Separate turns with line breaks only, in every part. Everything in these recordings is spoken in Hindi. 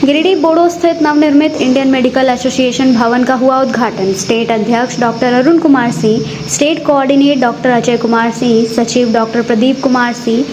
गिरिडीह बोड़ो स्थित नवनिर्मित इंडियन मेडिकल एसोसिएशन भवन का हुआ उद्घाटन। स्टेट अध्यक्ष doctor Arun Kumar Singh, state coordinator doctor Ajay Kumar Singh, सचिव डॉक्टर प्रदीप कुमार सिंह,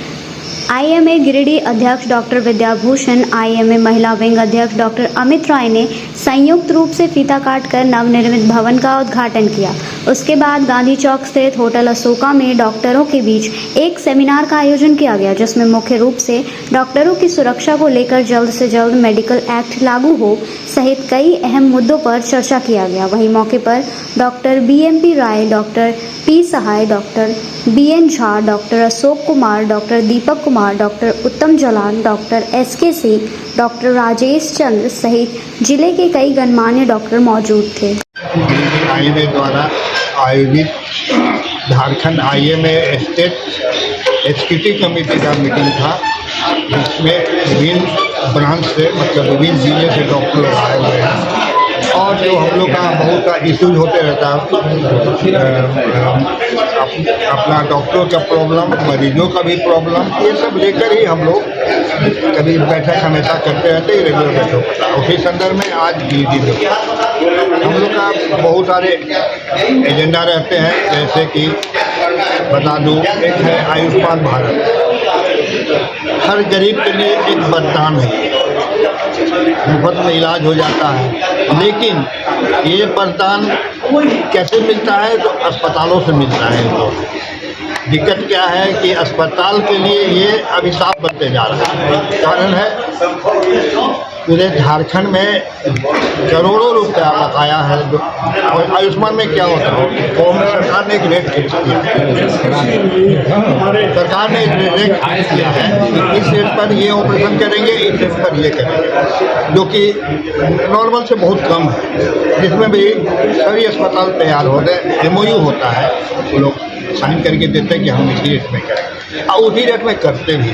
आईएमए गिरिडीह अध्यक्ष डॉक्टर विद्याभूषण, आईएमए महिला विंग अध्यक्ष डॉक्टर अमित राय ने संयुक्त रूप से फीता काटकर नवनिर्मित भवन का उद्घाटन किया। उसके बाद गांधी चौक स्थित होटल अशोका में डॉक्टरों के बीच एक सेमिनार का आयोजन किया गया, जिसमें मुख्य रूप से डॉक्टरों की सुरक्षा को लेकर जल्द से जल्द मेडिकल एक्ट लागू हो सहित कई अहम मुद्दों पर चर्चा किया गया। वहीं मौके पर doctor B M P Rai, doctor P Sahay, doctor B N Jha, doctor Ashok Kumar, doctor Deepak Kumar, doctor Uttam Jalan, doctor S K Singh, doctor Rajesh Chandra सहित जिले के कई गणमान्य डॉक्टर मौजूद थे।
आईएमए द्वारा आयोजित Jharkhand IMA state executive committee का मीटिंग था, जिसमें विभिन्न ब्रांच से मतलब विभिन्न जिले से डॉक्टर आए हुए हैं और जो हम लोग का बहुत सा इश्यूज होते रहता है, अपना डॉक्टरों का प्रॉब्लम, मरीजों का भी प्रॉब्लम, ये सब लेकर ही हम लोग कभी बैठक हमेशा करते रहते हैं, रेगुलर बैठक होता है। उसी संदर्भ में आज गिरिडीह हम लोग का बहुत सारे एजेंडा रहते हैं, जैसे कि बता दूँ, एक है आयुष्मान भारत। हर गरीब के लिए एक वरदान है, मुफ्त में इलाज हो जाता है, लेकिन ये वरदान कैसे मिलता है? तो अस्पतालों से मिलता है। तो दिक्कत क्या है कि अस्पताल के लिए ये अभिशाप बनते जा रहा है। कारण है पूरे झारखंड में करोड़ों रुपया बकाया है। और आयुष्मान में क्या होता है, सरकार ने एक रेट फिक्स किया है, सरकार ने एक रेट फिक्स किया है, इस रेट पर ये ऑपरेशन करेंगे, इस रेट पर ये करेंगे, जो कि नॉर्मल से बहुत कम है, जिसमें भी सभी अस्पताल तैयार हो गए। एमओयू होता है, वो लोग साइन करके देते हैं कि हम इसी रेट में करेंगे और उसी रेट में करते भी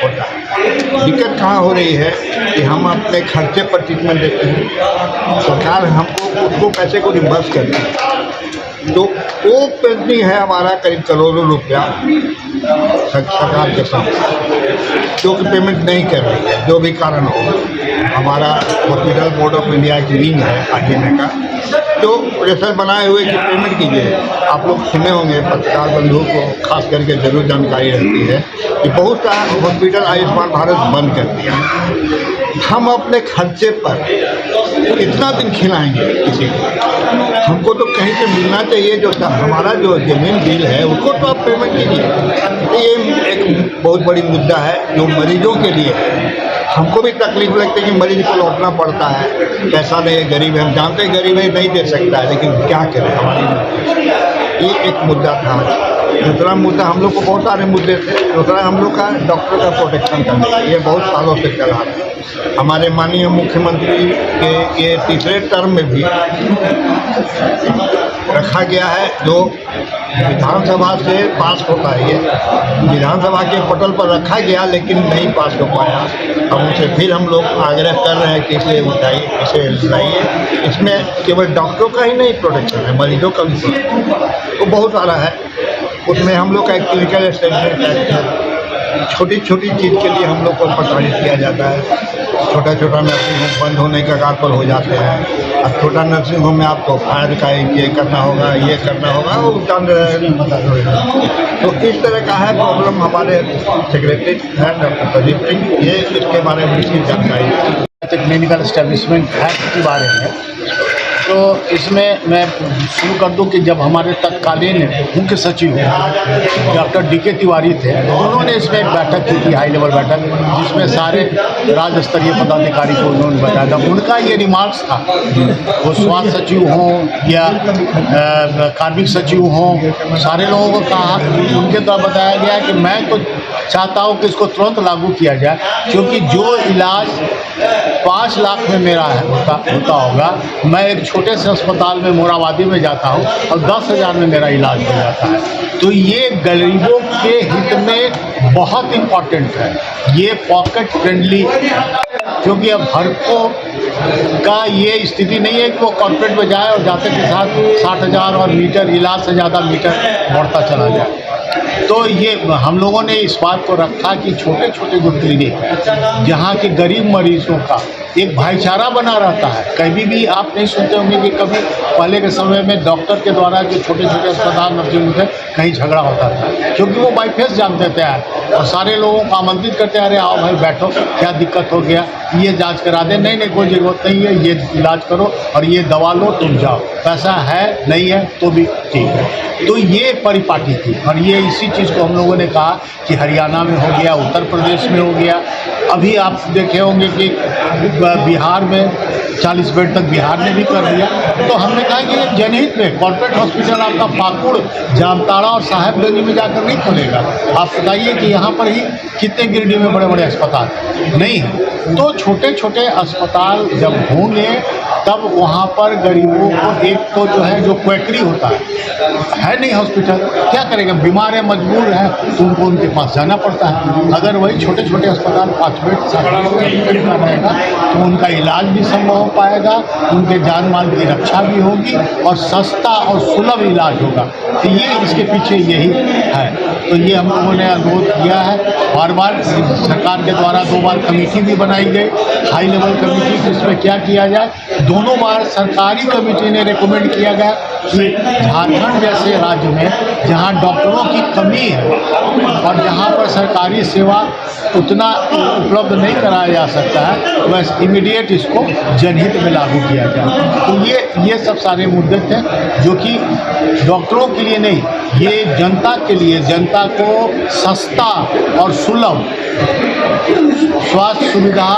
होता है। दिक्कत कहाँ हो रही है कि हम अपने खर्चे पर ट्रीटमेंट देते हैं, सरकार हमको उसको पैसे को रिम्बर्स करती है, तो वो पेंडिंग है हमारा करीब करोड़ों रुपया सरकार के साथ, जो कि पेमेंट नहीं कर रही है, जो भी कारण हो। हमारा हॉस्पिटल बोर्ड ऑफ इंडिया की विंग है आईएमए का, जो प्रेशर बनाए हुए कि पेमेंट कीजिए। आप लोग सुने होंगे, पत्रकार बंधु को खास करके जरूर जानकारी रहती है कि बहुत सा हॉस्पिटल आयुष्मान भारत बंद कर दिया। हम अपने खर्चे पर कितना दिन खिलाएंगे किसी को? हमको तो कहीं से मिलना चाहिए। जो हमारा जो जमीन बिल है उसको तो आप पेमेंट कीजिए। ये एक बहुत बड़ी मुद्दा है जो मरीजों के लिए है। हमको भी तकलीफ लगती है कि मरीज को लौटना पड़ता है, पैसा नहीं है, गरीब है, हम जानते हैं गरीब है, नहीं दे सकता है, लेकिन क्या करें हमारी। ये एक मुद्दा था। दूसरा मुद्दा, हम लोग को बहुत सारे मुद्दे थे। दूसरा हम लोग का डॉक्टर का प्रोटेक्शन करना, ये बहुत सालों से चल रहा है। हमारे माननीय मुख्यमंत्री के ये तीसरे टर्म में भी रखा गया है, जो विधानसभा से पास होता है। ये विधानसभा के पटल पर रखा गया, लेकिन नहीं पास हो पाया। अब उनसे फिर हम लोग आग्रह कर रहे हैं कि इसे उठाइए, इसे लाइए। इसमें केवल डॉक्टरों का ही नहीं प्रोटेक्शन है, मरीजों का भी तो बहुत सारा है। उसमें हम लोग का एक क्लिनिकल एस्टेब्लिशमेंट एक्ट है। छोटी छोटी चीज़ के लिए हम लोग को प्रताड़ित किया जाता है। छोटा छोटा नर्सिंग होम बंद होने के कगार पर हो जाते हैं। अब छोटा नर्सिंग होम में आपको फायर का ये करना होगा, ये करना होगा, वो जान तो इस तरह का है प्रॉब्लम। हमारे सेक्रेटरी हैं डॉक्टर प्रदीप सिंह, ये इसके बारे में इसकी जानकारी
मेडिकल एस्टेब्लिशमेंट एक्ट के बारे में। तो इसमें मैं शुरू कर दूं कि जब हमारे तत्कालीन मुख्य सचिव डॉक्टर डीके तिवारी थे, उन्होंने इसमें एक बैठक की थी, हाई लेवल बैठक, जिसमें सारे राज्य स्तरीय पदाधिकारी को उन्होंने बताया था। उनका ये रिमार्क्स था, वो स्वास्थ्य सचिव हों या कार्मिक सचिव हों, सारे लोगों को कहा, उनके द्वारा बताया गया कि मैं तो चाहता हूँ कि इसको तुरंत लागू किया जाए, क्योंकि जो इलाज 5 लाख में मेरा होता होगा, मैं एक छोटे से अस्पताल में मोराबादी में जाता हूँ और 10,000 में मेरा इलाज हो जाता है। तो ये गरीबों के हित में बहुत इम्पॉर्टेंट है, ये पॉकेट फ्रेंडली, क्योंकि अब हर को का ये स्थिति नहीं है कि वो कॉर्पोरेट में जाए और जाते के साथ 60,000 और मीटर इलाज से ज़्यादा मीटर बढ़ता चला जाए। तो ये हम लोगों ने इस बात को रखा कि छोटे छोटे जो क्लिनिक है जहाँ के गरीब मरीजों का एक भाईचारा बना रहता है। कभी भी आप नहीं सुनते होंगे कि कभी पहले के समय में डॉक्टर के द्वारा जो छोटे छोटे अस्पताल नर्सिंग थे कहीं झगड़ा होता था, क्योंकि वो बाईफेस जान देते हैं और सारे लोगों को आमंत्रित करते हैं, अरे आओ भाई बैठो, क्या दिक्कत हो गया, ये जांच करा दे, नहीं कोई ज़रूरत नहीं है, ये इलाज करो और ये दवा लो, तुम जाओ, पैसा है नहीं है तो भी ठीक है। तो ये परिपाटी थी और ये इसी चीज़ को हम लोगों ने कहा कि हरियाणा में हो गया, उत्तर प्रदेश में हो गया, अभी आप देखे होंगे कि बिहार में 40 बेड तक बिहार ने भी कर दिया। तो हमने कहा कि ये जनहित में कॉर्पोरेट हॉस्पिटल आपका पाकुड़, जामताड़ा और साहेबगंज में जाकर नहीं खुलेगा। आप बताइए कि यहाँ पर ही कितने गिरिडीह में बड़े बड़े अस्पताल नहीं हैं। तो छोटे छोटे अस्पताल जब होंगे तब वहाँ पर गरीबों को एक तो जो है जो क्वैकरी होता है नहीं हॉस्पिटल, क्या करेंगे, बीमार है, मजबूर है, तो उनको उनके पास जाना पड़ता है। अगर वही छोटे छोटे अस्पताल 5 बेड 7 बेड का रहेगा तो उनका इलाज भी संभव हो पाएगा, उनके जान माल की रक्षा भी होगी और सस्ता और सुलभ इलाज होगा। तो ये इसके पीछे यही है। तो ये हम लोगों ने अनुरोध किया है, बार बार सरकार के द्वारा 2 बार कमेटी भी बनाई गई, हाई लेवल कमेटी, जिसमें क्या किया जाए, दोनों बार सरकारी कमेटी ने रिकमेंड किया गया कि झारखंड जैसे राज्य में जहां डॉक्टरों की कमी है और जहां पर सरकारी सेवा उतना उपलब्ध नहीं कराया जा सकता है, वैसे इमीडिएट इसको जनहित में लागू किया जाए। तो ये सब सारे मुद्दे थे जो कि डॉक्टरों के लिए नहीं, ये जनता के लिए, जनता को सस्ता और सुलभ स्वास्थ्य सुविधा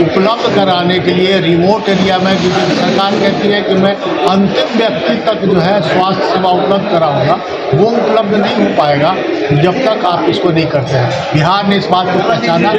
उपलब्ध कराने के लिए रिमोट एरिया में, क्योंकि सरकार कहती है कि मैं अंतिम व्यक्ति तक जो है स्वास्थ्य सेवा उपलब्ध कराऊंगा, वो उपलब्ध नहीं हो पाएगा जब तक आप इसको नहीं करते हैं। बिहार ने इस बात को पहचाना।